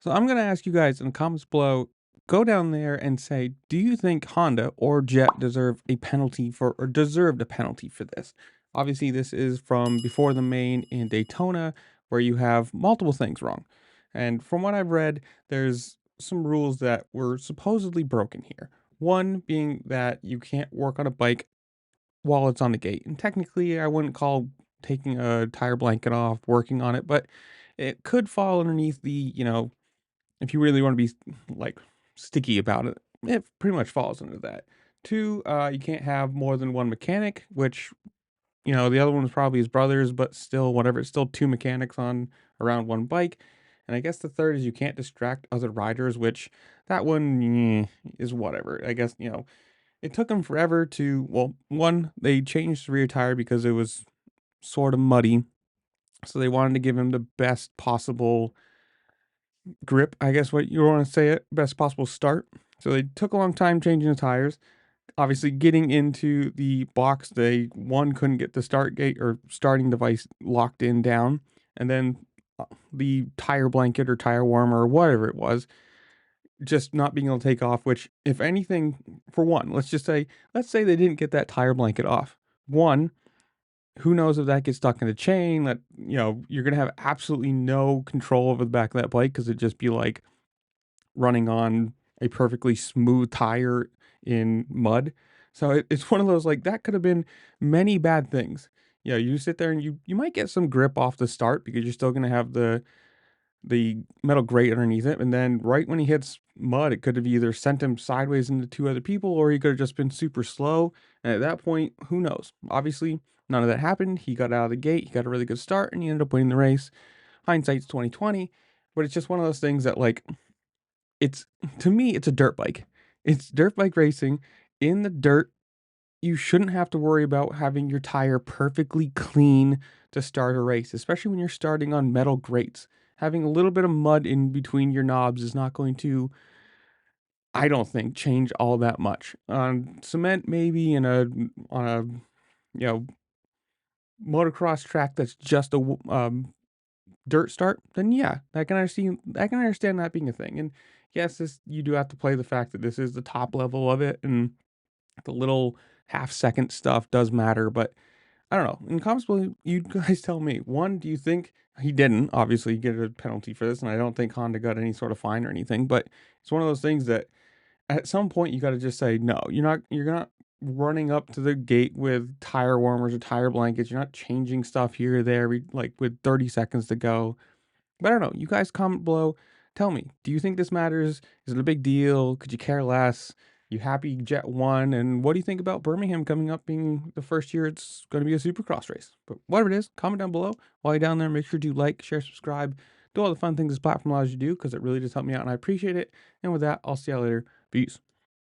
So I'm going to ask you guys in the comments below, go down there and say, do you think Honda or Jett deserve a penalty for, or deserved a penalty for this? Obviously, this is from before the main in Daytona, where you have multiple things wrong. And from what I've read, there's some rules that were supposedly broken here. One being that you can't work on a bike while it's on the gate. And technically, I wouldn't call taking a tire blanket off working on it, but it could fall underneath the, if you really want to be like sticky about it, it pretty much falls into that. Two, you can't have more than one mechanic, which the other one was probably his brother's, but still, whatever. It's still two mechanics on around one bike. And I guess the third is you can't distract other riders, which that one is whatever. I guess it took them forever to. Well, one, they changed the rear tire because it was sort of muddy, so they wanted to give him the best possible grip, I guess what you want to say it, best possible start. So they took a long time changing the tires. Obviously, getting into the box, they couldn't get the start gate or starting device locked in down, and then the tire blanket or tire warmer or whatever it was, just not being able to take off. Which, if anything, for one, let's say they didn't get that tire blanket off. One, who knows if that gets stuck in the chain? That you're gonna have absolutely no control over the back of that bike because it'd just be like running on a perfectly smooth tire in mud. So it's one of those, like, that could have been many bad things. You sit there and you might get some grip off the start because you're still going to have the metal grate underneath it, and then right when he hits mud, it could have either sent him sideways into two other people, or he could have just been super slow. And at that point, who knows? Obviously, none of that happened. He got out of the gate, he got a really good start, and he ended up winning the race. Hindsight's 2020, but it's just one of those things that, like, it's to me, it's a dirt bike. It's dirt bike racing in the dirt. You shouldn't have to worry about having your tire perfectly clean to start a race, especially when you're starting on metal grates. Having a little bit of mud in between your knobs is not going to, I don't think, change all that much. On cement, maybe on a you know motocross track that's just a dirt start, then yeah, I can understand that being a thing. And yes, you do have to play the fact that this is the top level of it, and the little half second stuff does matter. But I don't know. In comments below, you guys tell me. One, do you think he didn't obviously get a penalty for this? And I don't think Honda got any sort of fine or anything. But it's one of those things that at some point you got to just say no. You're not running up to the gate with tire warmers or tire blankets. You're not changing stuff here or there like with 30 seconds to go. But I don't know. You guys comment below. Tell me, do you think this matters? Is it a big deal? Could you care less? You happy Jett won? And what do you think about Birmingham coming up being the first year it's going to be a supercross race? But whatever it is, comment down below. While you're down there, make sure to like, share, subscribe, do all the fun things this platform allows you to do, because it really does help me out and I appreciate it. And with that, I'll see y'all later. Peace.